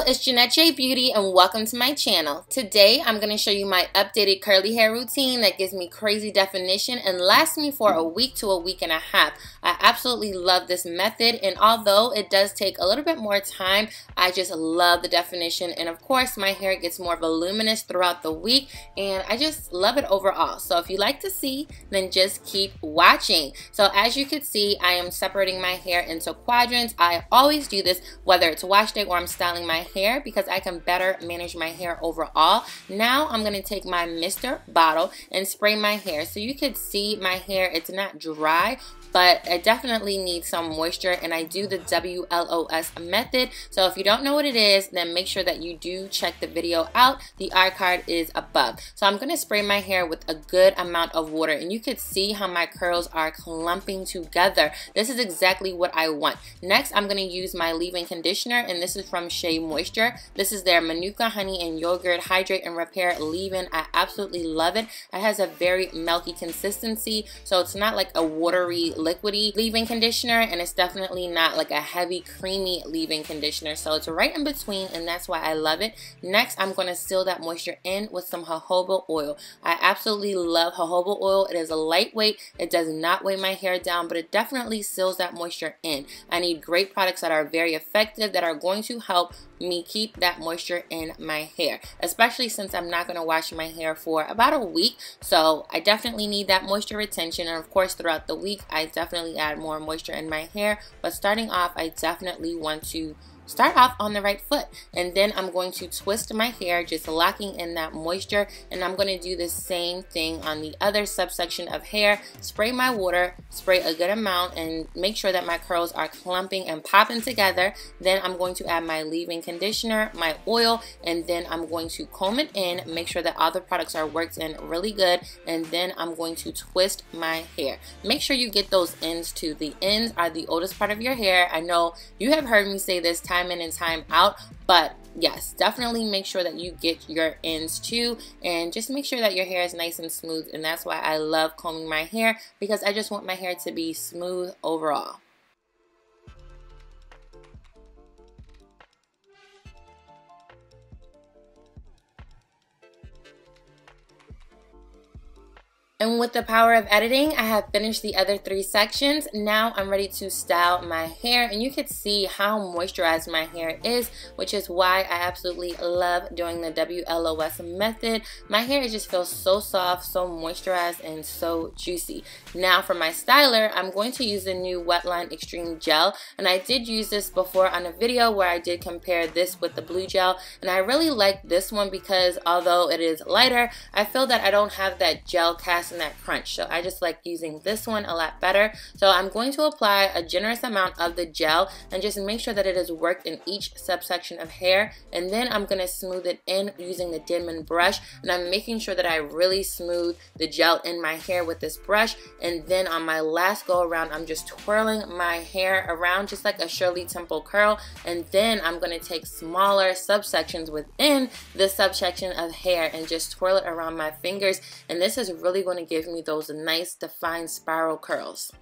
it's Jeanette J Beauty and welcome to my channel. Today I'm going to show you my updated curly hair routine that gives me crazy definition and lasts me for a week to a week and a half. I absolutely love this method, and although it does take a little bit more time, I just love the definition, and of course my hair gets more voluminous throughout the week and I just love it overall. So if you like to see, then just keep watching. So as you can see, I am separating my hair into quadrants. I always do this whether it's wash day or I'm styling my hair because I can better manage my hair overall. Now I'm going to take my mister bottle and spray my hair. So you can see my hair, it's not dry, but I definitely need some moisture, and I do the WLOS method. So if you don't know what it is, then make sure that you do check the video out. The iCard is above. So I'm going to spray my hair with a good amount of water, and you can see how my curls are clumping together. This is exactly what I want. Next, I'm going to use my leave-in conditioner, and this is from Shea Moisture. This is their Manuka Honey and Yogurt Hydrate and Repair Leave-In. I absolutely love it. It has a very milky consistency, so it's not like a watery liquidy leave-in conditioner, and it's definitely not like a heavy creamy leave-in conditioner, so it's right in between, and that's why I love it. Next, I'm going to seal that moisture in with some jojoba oil. I absolutely love jojoba oil. It is a lightweight, it does not weigh my hair down, but it definitely seals that moisture in. I need great products that are very effective, that are going to help me keep that moisture in my hair, especially since I'm not going to wash my hair for about a week. So I definitely need that moisture retention, and of course throughout the week I definitely add more moisture in my hair, but starting off I definitely want to start off on the right foot, and then I'm going to twist my hair, just locking in that moisture, and I'm going to do the same thing on the other subsection of hair. Spray my water, spray a good amount, and make sure that my curls are clumping and popping together. Then I'm going to add my leave-in conditioner, my oil, and then I'm going to comb it in, make sure that all the products are worked in really good, and then I'm going to twist my hair. Make sure you get those ends too. The ends are the oldest part of your hair. I know you have heard me say this time in and time out, but yes, definitely make sure that you get your ends too, and just make sure that your hair is nice and smooth. And that's why I love combing my hair, because I just want my hair to be smooth overall. And with the power of editing, I have finished the other 3 sections. Now I'm ready to style my hair, and you can see how moisturized my hair is, which is why I absolutely love doing the WLOS method. My hair just feels so soft, so moisturized, and so juicy. Now for my styler, I'm going to use the new Wetline Extreme Gel, and I did use this before on a video where I did compare this with the blue gel, and I really like this one because although it is lighter, I feel that I don't have that gel cast and that crunch, so I just like using this one a lot better. So I'm going to apply a generous amount of the gel and just make sure that it is worked in each subsection of hair, and then I'm going to smooth it in using the Denman brush, and I'm making sure that I really smooth the gel in my hair with this brush. And then on my last go around, I'm just twirling my hair around just like a Shirley Temple curl, and then I'm going to take smaller subsections within the subsection of hair and just twirl it around my fingers, and this is really going to give me those nice defined spiral curls.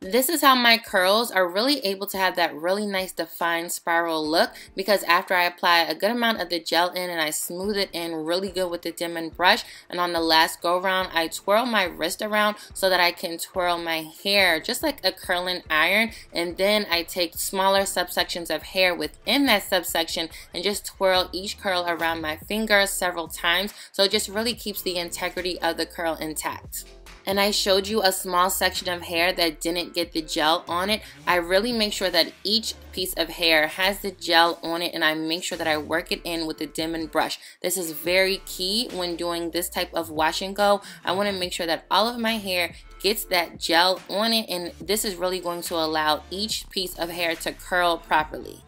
This is how my curls are really able to have that really nice defined spiral look, because after I apply a good amount of the gel in and I smooth it in really good with the Denman brush, and on the last go round I twirl my wrist around so that I can twirl my hair just like a curling iron, and then I take smaller subsections of hair within that subsection and just twirl each curl around my finger several times, so it just really keeps the integrity of the curl intact. And I showed you a small section of hair that didn't get the gel on it. I really make sure that each piece of hair has the gel on it, and I make sure that I work it in with the Denman brush. This is very key when doing this type of wash and go. I want to make sure that all of my hair gets that gel on it, and this is really going to allow each piece of hair to curl properly.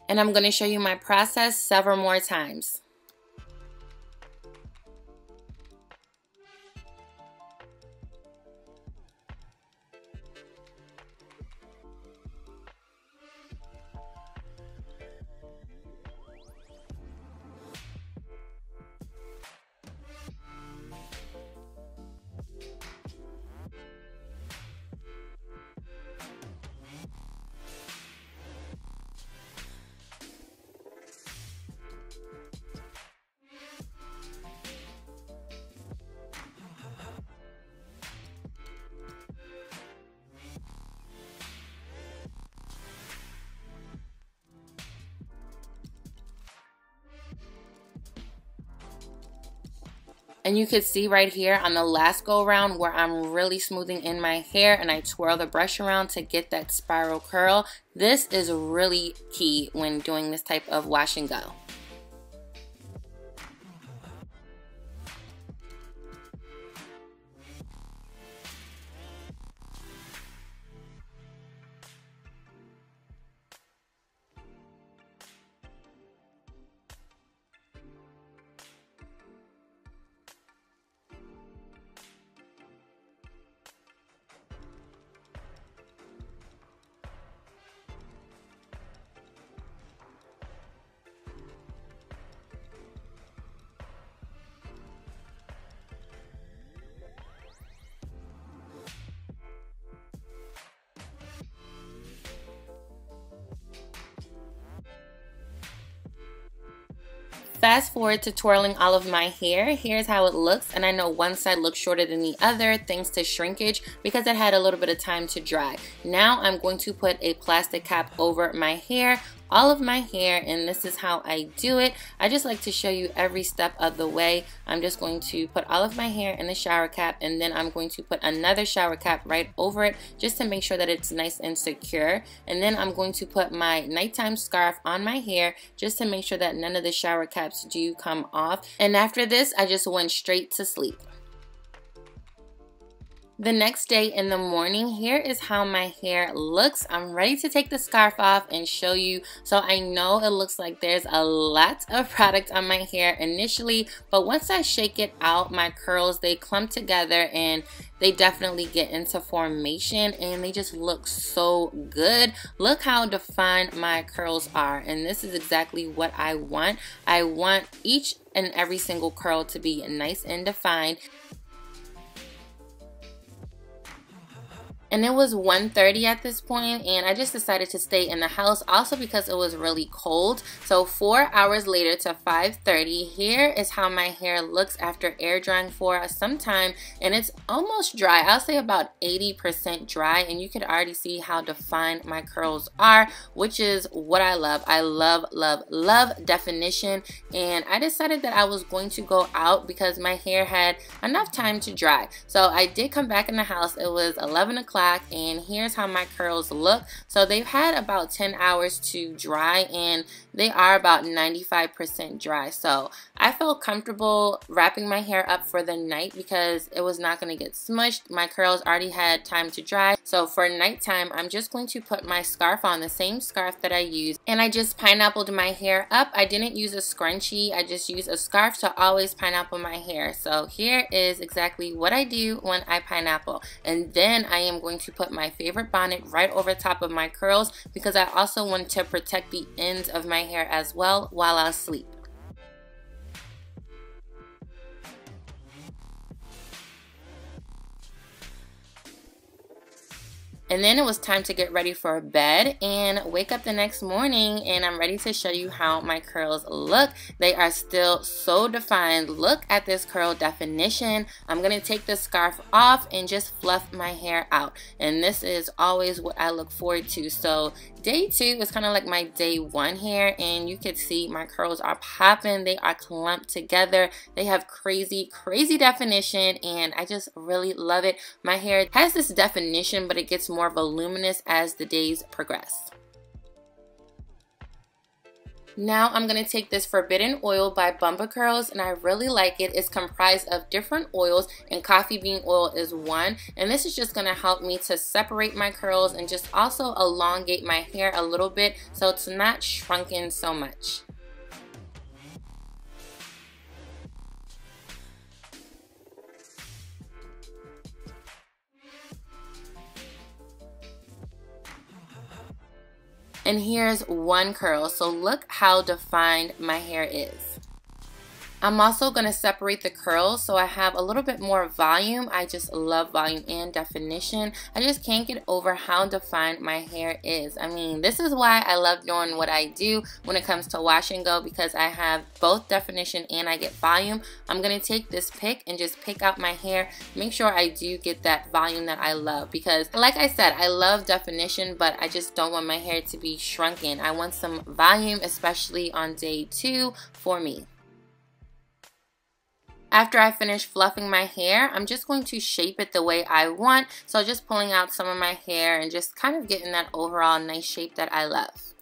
And I'm going to show you my process several more times. And you can see right here on the last go around where I'm really smoothing in my hair and I twirl the brush around to get that spiral curl. This is really key when doing this type of wash and go. Fast forward to twirling all of my hair. Here's how it looks, and I know one side looks shorter than the other thanks to shrinkage because it had a little bit of time to dry. Now I'm going to put a plastic cap over my hair, all of my hair, and this is how I do it. I just like to show you every step of the way. I'm just going to put all of my hair in the shower cap, and then I'm going to put another shower cap right over it just to make sure that it's nice and secure. And then I'm going to put my nighttime scarf on my hair just to make sure that none of the shower caps do come off. And after this, I just went straight to sleep. The next day in the morning, here is how my hair looks. I'm ready to take the scarf off and show you. So I know it looks like there's a lot of product on my hair initially, but once I shake it out, my curls, they clump together and they definitely get into formation and they just look so good. Look how defined my curls are, and this is exactly what I want. I want each and every single curl to be nice and defined. And it was 1:30 at this point, and I just decided to stay in the house also because it was really cold. So 4 hours later to 5:30, here is how my hair looks after air drying for some time, and it's almost dry. I'll say about 80% dry, and you could already see how defined my curls are, which is what I love. I love, love, love definition, and I decided that I was going to go out because my hair had enough time to dry. So I did come back in the house. It was 11 o'clock. And here's how my curls look. So they've had about 10 hours to dry, and they are about 95% dry. So I felt comfortable wrapping my hair up for the night because it was not going to get smushed. My curls already had time to dry. So for nighttime, I'm just going to put my scarf on, the same scarf that I used, and I just pineappled my hair up. I didn't use a scrunchie. I just used a scarf to always pineapple my hair. So here is exactly what I do when I pineapple. And then I am going to put my favorite bonnet right over top of my curls because I also want to protect the ends of my hair as well while I sleep. And then it was time to get ready for bed and wake up the next morning, and I'm ready to show you how my curls look. They are still so defined. Look at this curl definition. I'm going to take the scarf off and just fluff my hair out. And this is always what I look forward to. So day 2 is kind of like my day 1 hair, and you can see my curls are popping. They are clumped together. They have crazy, crazy definition, and I just really love it. My hair has this definition, but it gets more voluminous as the days progress. Now I'm going to take this Forbidden Oil by Bumba Curls, and I really like it. It's comprised of different oils, and coffee bean oil is one, and this is just going to help me to separate my curls and just also elongate my hair a little bit so it's not shrunken so much. And here's one curl, so look how defined my hair is. I'm also going to separate the curls so I have a little bit more volume. I just love volume and definition. I just can't get over how defined my hair is. I mean, this is why I love doing what I do when it comes to wash and go, because I have both definition and I get volume. I'm going to take this pick and just pick out my hair, make sure I do get that volume that I love, because like I said, I love definition, but I just don't want my hair to be shrunken. I want some volume, especially on day 2 for me. After I finish fluffing my hair, I'm just going to shape it the way I want. So just pulling out some of my hair and just kind of getting that overall nice shape that I love.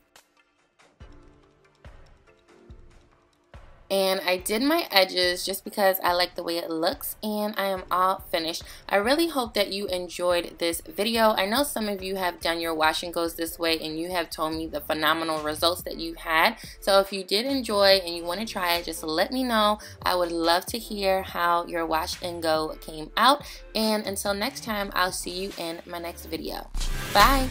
And I did my edges just because I like the way it looks, and I am all finished. I really hope that you enjoyed this video. I know some of you have done your wash and goes this way and you have told me the phenomenal results that you had. So if you did enjoy and you want to try it, just let me know. I would love to hear how your wash and go came out. And until next time, I'll see you in my next video. Bye!